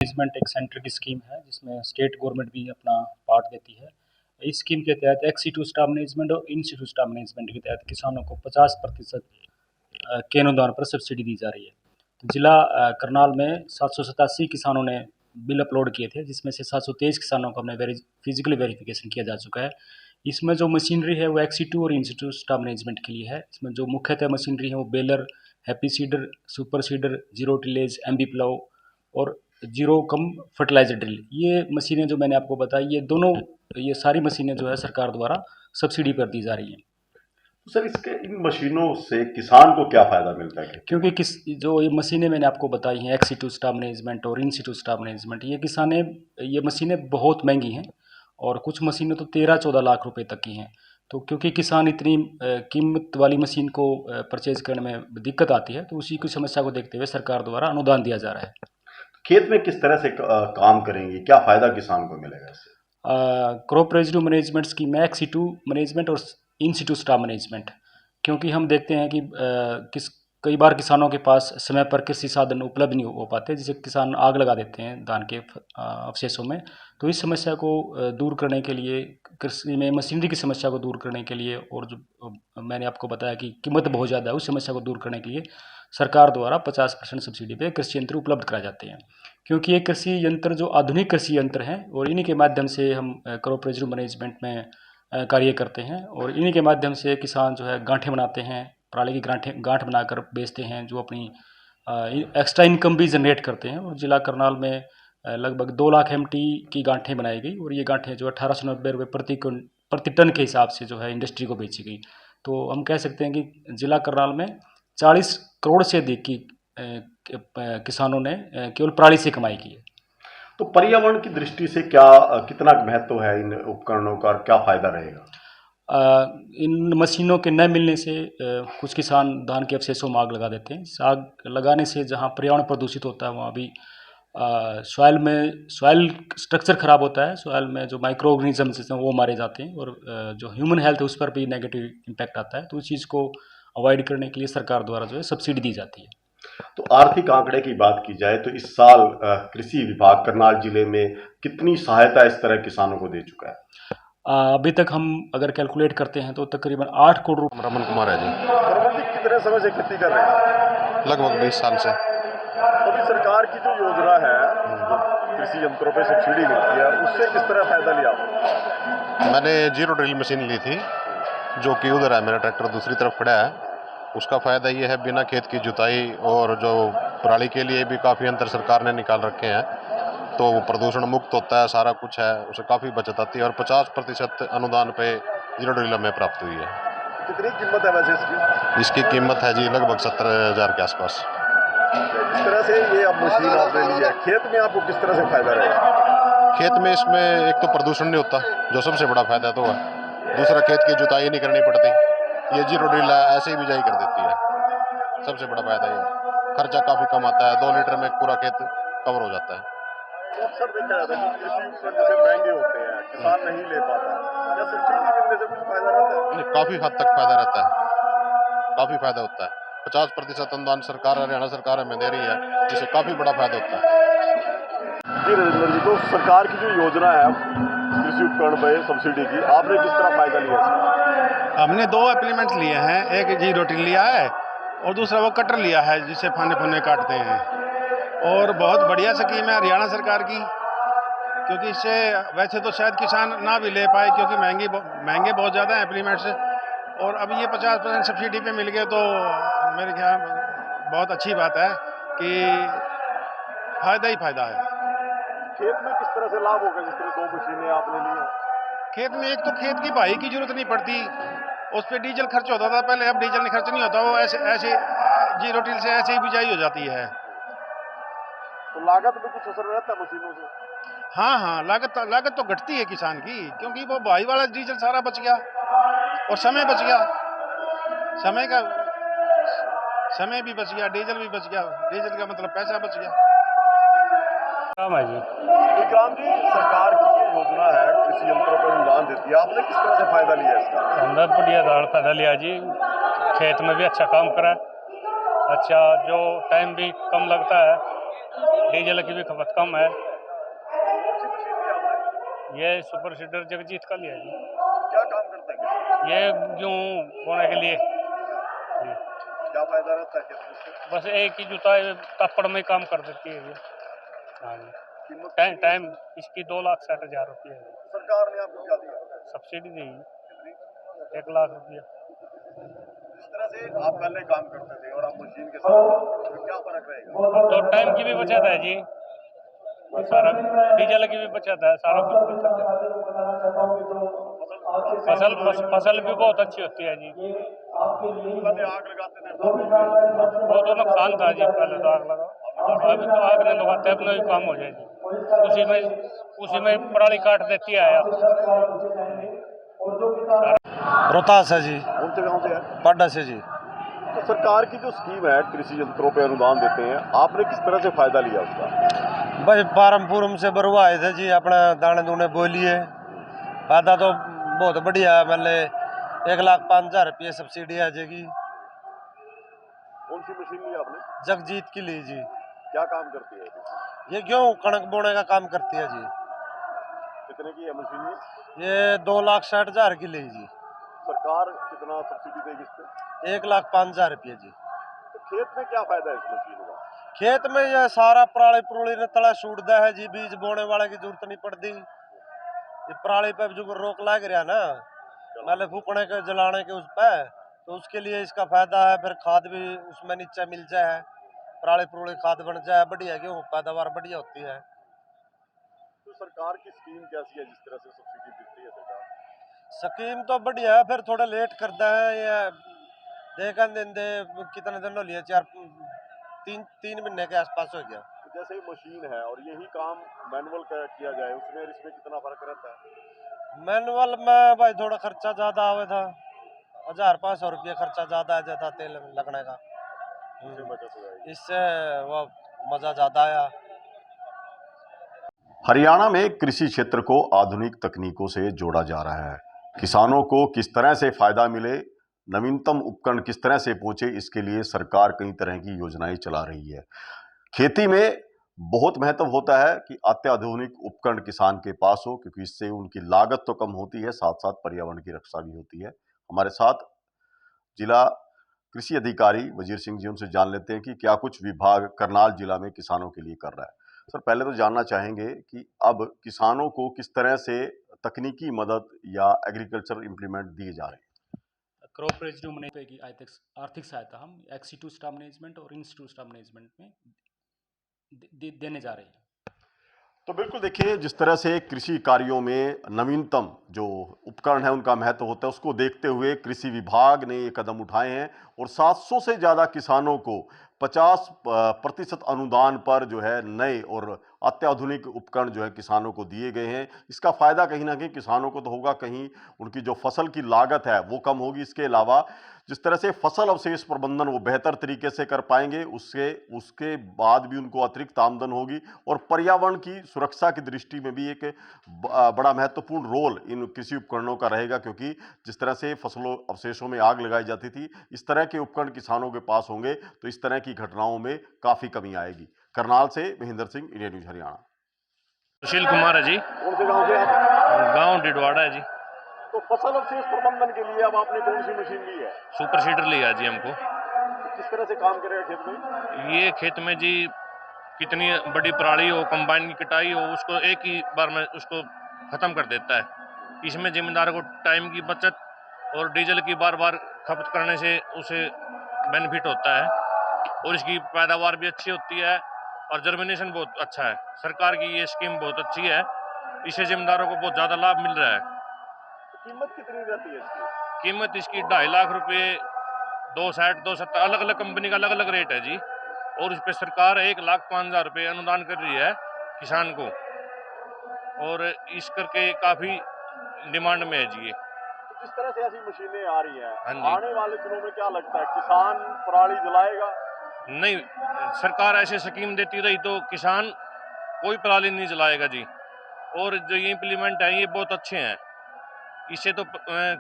Management एक centre की scheme है जिसमें स्टेट गवर्नमेंट भी अपना पार्ट देती है। इस स्कीम के तहत एक्स-2 स्टाफ मैनेजमेंट और इन-सिटू स्टाफ मैनेजमेंट के तहत किसानों को 50% के अनुदान पर सब्सिडी दी जा रही है। तो जिला करनाल में 787 किसानों ने बिल अपलोड किए थे, जिसमें से 723 किसानों को हमने फिजिकली वेरिफिकेशन किया जा चुका है। इसमें जो मशीनरी है वो एक्स-2 और इन-सिटू स्टाफ मैनेजमेंट के लिए है। इसमें जो मुख्यतः मशीनरी है वो baler, happy seeder, super seeder, zero tillage, MB plough और जीरो कम फर्टिलाइजर ड्रिल, ये मशीनें जो मैंने आपको बताई, ये सारी मशीनें जो है सरकार द्वारा सब्सिडी पर दी जा रही हैं। तो सर, इसके इन मशीनों से किसान को क्या फायदा मिलता है? क्योंकि जो ये मशीनें मैंने आपको बताई हैं, एक्स-2 स्टाफ मैनेजमेंट और इन-सिटू स्टाफ मैनेजमेंट, ये मशीनें बहुत महंगी हैं और कुछ मशीनें तो 13-14 लाख रुपए तक की हैं। तो क्योंकि किसान इतनी कीमत वाली मशीन को परचेज करने में दिक्कत आती है, तो उसी की समस्या को देखते हुए सरकार द्वारा अनुदान दिया जा रहा है। खेत में किस तरह से काम करेंगे, क्या फायदा किसान को मिलेगा इससे? क्रॉप रेजिड्यू मैनेजमेंट स्कीम है एक्स-2 मैनेजमेंट और इन-सिटू स्टाफ मैनेजमेंट, क्योंकि हम देखते हैं कि कई बार किसानों के पास समय पर कृषि साधन उपलब्ध नहीं हो पाते, जिसे किसान आग लगा देते हैं धान के अवशेषों में। तो इस समस्या को दूर करने के लिए, कृषि में मशीनरी की समस्या को दूर करने के लिए, और जो मैंने आपको बताया कि कीमत बहुत ज़्यादा है, उस समस्या को दूर करने के लिए सरकार द्वारा 50% सब्सिडी पे कृषि यंत्र उपलब्ध कराए जाते हैं। क्योंकि ये कृषि यंत्र जो आधुनिक कृषि यंत्र हैं और इन्हीं के माध्यम से हम क्रॉप रेजिड्यू मैनेजमेंट में कार्य करते हैं, और इन्हीं के माध्यम से किसान जो है गांठें बनाते हैं, पराली की गांठ बनाकर बेचते हैं, जो अपनी एक्स्ट्रा इनकम भी जनरेट करते हैं। और जिला करनाल में लगभग 2 लाख MT की गांठें बनाई गई, और ये गांठें जो 1890 रुपये प्रति टन के हिसाब से जो है इंडस्ट्री को बेची गई। तो हम कह सकते हैं कि जिला करनाल में 40 करोड़ से अधिक की किसानों ने केवल पराली से कमाई की है। तो पर्यावरण की दृष्टि से कितना महत्व है इन उपकरणों का, क्या फायदा रहेगा? इन मशीनों के न मिलने से कुछ किसान धान के अवशेषों में आग लगा देते हैं। इस आग लगाने से जहाँ पर्यावरण प्रदूषित होता है, वहाँ भी सॉइल स्ट्रक्चर खराब होता है, सॉइल में जो माइक्रो ऑर्गेनिजम्स हैं वो मारे जाते हैं, और जो ह्यूमन हेल्थ है उस पर भी नेगेटिव इम्पैक्ट आता है। तो उस चीज़ को अवॉइड करने के लिए सरकार द्वारा जो है सब्सिडी दी जाती है। तो आर्थिक आंकड़े की बात की जाए तो इस साल कृषि विभाग करनाल जिले में कितनी सहायता इस तरह किसानों को दे चुका है? अभी तक हम अगर कैलकुलेट करते हैं तो तकरीबन 8 करोड़ रुपये। रमन कुमार है जी। रमन जी, कितने समय से खेती कर रहे हैं? लगभग 20 साल से। अभी सरकार की जो योजना है, कृषि यंत्रों पे सब्सिडी मिलती है, उससे किस तरह फायदा लिया? मैंने जीरो ड्रिल मशीन ली थी, जो कि उधर है, मेरा ट्रैक्टर दूसरी तरफ खड़ा है। उसका फ़ायदा ये है, बिना खेत की जुताई और जो पराली के लिए भी काफ़ी अंतर सरकार ने निकाल रखे हैं, तो वो प्रदूषण मुक्त होता है, सारा कुछ है, उससे काफ़ी बचत आती है, और 50% अनुदान पे जीरो ड्रिल में प्राप्त हुई है। कितनी कीमत है वैसे इसकी? इसकी कीमत है जी लगभग 70,000 के आसपास। इस तरह से ये अब मशीन आपने ली है, खेत में आपको किस तरह से फायदा रहेगा? खेत में इसमें एक तो प्रदूषण नहीं होता, जो सबसे बड़ा फायदा तो है। दूसरा, खेत की जुताई नहीं करनी पड़ती, ये जीरो ड्रिल ऐसे ही बिजाई कर देती है। सबसे बड़ा फायदा ये, खर्चा काफ़ी कम आता है, 2 लीटर में पूरा खेत कवर हो जाता है। तो अक्सर देखा जाता है कि कृषि उपकरण जैसे महंगे होते हैं, किसान नहीं ले पाता, क्या सब्सिडी मिलने से कुछ फायदा रहता है? नहीं, काफ़ी हद तक फायदा रहता है, काफ़ी फायदा होता है। 50% अनुदान सरकार, हरियाणा सरकार हमें दे रही है, जिससे काफ़ी बड़ा फायदा होता है। जी राजेंद्र जी, तो सरकार की जो योजना है कृषि उपकरण पे सब्सिडी की, आपने किस तरह फायदा लिया इसका? हमने 2 एप्लीमेंट लिए हैं, एक जीरो ड्रिल लिया है और दूसरा वो कटर लिया है जिससे फाने काटते हैं। और बहुत बढ़िया स्कीम है हरियाणा सरकार की, क्योंकि इससे वैसे तो शायद किसान ना भी ले पाए, क्योंकि महंगे बहुत ज़्यादा हैं एप्लीमेंट्स, और अब ये 50% सब्सिडी पे मिल गए, तो मेरे ख्याल बहुत अच्छी बात है कि फ़ायदा ही फ़ायदा है। खेत में किस तरह से लाभ होगा जिस तरह 2 मशीनें आपने ली हैं? खेत में एक तो खेत की भाई की जरूरत नहीं पड़ती, उस पर डीजल खर्च होता था पहले, अब डीजल खर्च नहीं होता, वो ऐसे जीरो ड्रिल से ऐसे ही बिजाई हो जाती है। तो लागत में कुछ असर रहता है मशीनों से? हाँ, लागत तो घटती है किसान की, क्योंकि वो भाई वाला डीजल सारा बच गया और समय बच गया, समय भी बच गया, डीजल भी बच गया, डीजल का मतलब पैसा बच गया। काम है जी। विक्रांत जी, सरकार की ये योजना है, कृषि यंत्रों पर अनुदान देती है, आपने किस तरह से फायदा लिया इसका? हमने बढ़िया फायदा लिया जी, खेत में भी अच्छा काम करा, अच्छा जो टाइम भी कम लगता है, डीजल की भी खपत कम है। कौन सी मशीन ली आपने? ये सुपर सीडर जगजीत का लिया जी। क्या काम करता है ये? ये गेहूँ बोने के लिए जी। क्या फायदा रहता है खेत में इससे? बस एक ही जुताई तप्पड़ में काम कर देती है ये। हाँ जी। कीमत टाइम कितनी है टाइम इसकी 2,60,000 रुपये है। इसकी? सरकार ने आपको क्या दिया? सब्सिडी दी कितनी? 1,00,000 रुपया। जिस तरह से आप पहले काम करते थे और आप मशीन के साथ काम करते हो, क्या फर्क रहेगा? तो टाइम की भी बचत है जी, सारा डीजल की भी बचत है, सारा कुछ बचत है। फसल भी बहुत अच्छी होती है जी। पहले आग लगाते थे वो तो नुकसान था जी, पहले तो आग लगा, अभी तो आग नहीं लगाते, अपना भी काम हो जाए जी। उसी में पराली काट देती है। रोहतास है जी, कौन से गाँव से है? पाडा से जी। तो सरकार की जो स्कीम है कृषि यंत्रों पे अनुदान देते हैं, आपने किस तरह से फायदा लिया उसका? भाई फार्म फूरम से भरवा आए थे जी, अपना दाने दूने बोलिए। फायदा तो बहुत बढ़िया है, मतलब 1,05,000 रुपये सब्सिडी आ जाएगी। कौन सी मशीन ली आपने? जगजीत की ली जी। क्या काम करती है ये? ये गेहूँ कणक बोने का काम करती है जी। कितने की है मशीन ये? ये 2,60,000 की ली जी। सरकार कितना सब्सिडी देगी इस पे? 1,05,000 रुपये जी। तो खेत में क्या फायदा है इस मशीन का? खेत में ये सारा पराली पुराली ने तला छूट दिया है जी, बीज बोने वाले की जरूरत नहीं पड़ती। ये पराली पे जो रोक लग रहा ना, मतलब फूकने के जलाने के उस पे, तो उसके लिए इसका फायदा है। फिर खाद भी उसमें नीचे मिल जाए, पराली पुराली खाद बन जाए, बढ़िया गेहूँ पैदावार बढ़िया होती है। तो सरकार की स्कीम कैसी है जिस तरह से सब्सिडी देती है सरकार? स्कीम तो बढ़िया है, फिर थोड़ा लेट करता है ये। देखा दिन दे कितने दिन हो लिए, 3 महीने के आसपास हो गया। तो जैसे ये मशीन है और यही काम मैनुअल किया जाए, उसमें और इसमें कितना फर्क रहता है? मैनुअल में भाई थोड़ा खर्चा ज्यादा आवे था, 1,500 रुपये खर्चा ज्यादा आ जाता तेल लगने का। इससे बचत हो जाएगी। इससे वो मजा ज्यादा आया। हरियाणा में कृषि क्षेत्र को आधुनिक तकनीकों से जोड़ा जा रहा है। किसानों को किस तरह से फायदा मिले, नवीनतम उपकरण किस तरह से पहुंचे, इसके लिए सरकार कई तरह की योजनाएं चला रही है। खेती में बहुत महत्व होता है कि अत्याधुनिक उपकरण किसान के पास हो, क्योंकि इससे उनकी लागत तो कम होती है, साथ साथ पर्यावरण की रक्षा भी होती है। हमारे साथ जिला कृषि अधिकारी वजीर सिंह जी, उनसे जान लेते हैं कि क्या कुछ विभाग करनाल जिला में किसानों के लिए कर रहा है। सर, पहले तो जानना चाहेंगे कि अब किसानों को किस तरह से तकनीकी मदद या एग्रीकल्चर इम्प्लीमेंट दिए जा रहे हैं? क्रॉप रेजिड्यू मैनेजमेंट की आर्थिक सहायता हम एक्सीटू स्टाफ मैनेजमेंट और इंस्टीट्यूट स्टाफ मैनेजमेंट में देने जा रहे हैं। तो बिल्कुल देखिए, जिस तरह से कृषि कार्यों में नवीनतम जो उपकरण है उनका महत्व होता है, उसको देखते हुए कृषि विभाग ने ये कदम उठाए हैं और 700 से ज़्यादा किसानों को 50% अनुदान पर जो है नए और अत्याधुनिक उपकरण जो है किसानों को दिए गए हैं। इसका फायदा कहीं ना कहीं किसानों को तो होगा, कहीं उनकी जो फसल की लागत है वो कम होगी। इसके अलावा जिस तरह से फसल अवशेष प्रबंधन वो बेहतर तरीके से कर पाएंगे, उसके बाद भी उनको अतिरिक्त आमदन होगी और पर्यावरण की सुरक्षा की दृष्टि में भी एक बड़ा महत्वपूर्ण रोल इन कृषि उपकरणों का रहेगा, क्योंकि जिस तरह से फसलों अवशेषों में आग लगाई जाती थी, इस तरह के उपकरण किसानों के पास होंगे तो इस तरह की घटनाओं में काफी कमी आएगी। करनाल से महेंद्र सिंह, इंडिया न्यूज हरियाणा। सुशील कुमार है जी। कौन से गांव से आप? गांव डिडवाड़ा है जी। तो फसल अवशेष प्रबंधन के लिए अब आपने कौन सी मशीन ली है? सुपर सीडर लिया जी हमको। तो किस तरह से काम करेगा खेत में? ये खेत में जी कितनी बड़ी पराली हो, कंबाइन की कटाई हो, उसको एक ही बार में उसको खत्म कर देता है। इसमें जिम्मेदार को टाइम की बचत और डीजल की बार बार खपत करने से उसे बेनिफिट होता है और इसकी पैदावार भी अच्छी होती है और जर्मिनेशन बहुत अच्छा है। सरकार की ये स्कीम बहुत अच्छी है, इससे जिम्मेदारों को बहुत ज़्यादा लाभ मिल रहा है। कीमत कितनी रहती है इसकी? कीमत इसकी 2.5 लाख रुपये, 260, 270 अलग अलग कंपनी का अलग अलग रेट है जी। और इस पर सरकार 1,05,000 रुपये अनुदान कर रही है किसान को और इस करके काफ़ी डिमांड में है जी ये। तो जिस तरह से ऐसी मशीनें आ रही हैं, हाँ जी। आने वाले दिनों में क्या लगता है किसान पराली जलाएगा? नहीं, सरकार ऐसे स्कीम देती रही तो किसान कोई पराली नहीं जलाएगा जी। और जो ये इम्प्लीमेंट है ये बहुत अच्छे हैं, इससे तो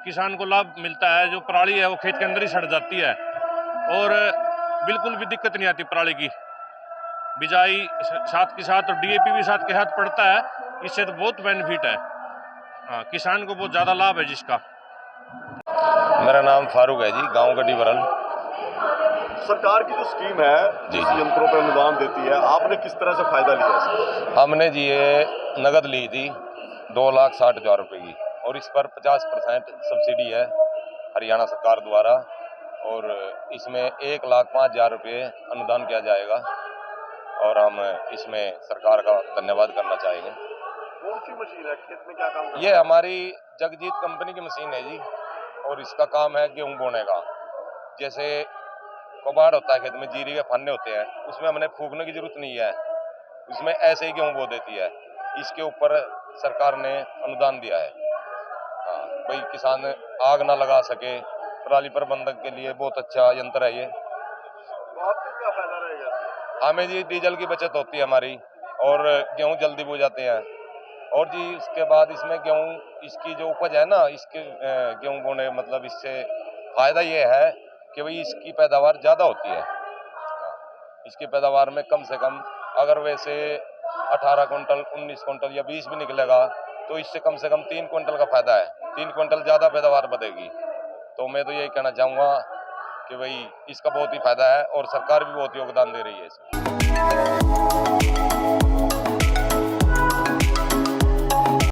किसान को लाभ मिलता है। जो पराली है वो खेत के अंदर ही सड़ जाती है और बिल्कुल भी दिक्कत नहीं आती पराली की। बिजाई साथ के साथ और डीएपी भी साथ के साथ पड़ता है, इससे तो बहुत बेनिफिट है। हाँ, किसान को बहुत ज़्यादा लाभ है जिसका। मेरा नाम फारूक है जी, गांव गड्डी बरल। सरकार की जो स्कीम है जिस यंत्रों पर अनुदान देती है, आपने किस तरह से फायदा लिया इसका? हमने जी ये नगद ली थी 2,60,000 रुपये की, और इस पर 50% सब्सिडी है हरियाणा सरकार द्वारा, और इसमें 1,05,000 रुपये अनुदान किया जाएगा, और हम इसमें सरकार का धन्यवाद करना चाहेंगे। कौन सी मशीन है, खेत में क्या काम करती है? ये हमारी जगजीत कंपनी की मशीन है जी, और इसका काम है गेहूँ बोने का। जैसे कबाड़ होता है खेत में, जीरी के फन्ने होते हैं, उसमें हमने फूकने की जरूरत नहीं है, उसमें ऐसे ही गेहूँ बो देती है। इसके ऊपर सरकार ने अनुदान दिया है। हाँ भाई, किसान आग ना लगा सके, पराली प्रबंधक के लिए बहुत अच्छा यंत्र है ये। तो आपको क्या फायदा रहेगा? हमें जी डीजल की बचत होती है हमारी, और गेहूँ जल्दी बो जाते हैं। और जी इसके बाद इसमें गेहूँ, इसकी जो उपज है ना, इसके गेहूँ बोने मतलब इससे फायदा ये है कि भाई इसकी पैदावार ज़्यादा होती है। इसकी पैदावार में कम से कम, अगर वैसे 18 क्विंटल 19 क्विंटल या 20 भी निकलेगा, तो इससे कम से कम 3 क्विंटल का फायदा है, 3 क्विंटल ज़्यादा पैदावार बढ़ेगी। तो मैं तो यही कहना चाहूँगा कि भाई इसका बहुत ही फायदा है, और सरकार भी बहुत योगदान दे रही है इसमें।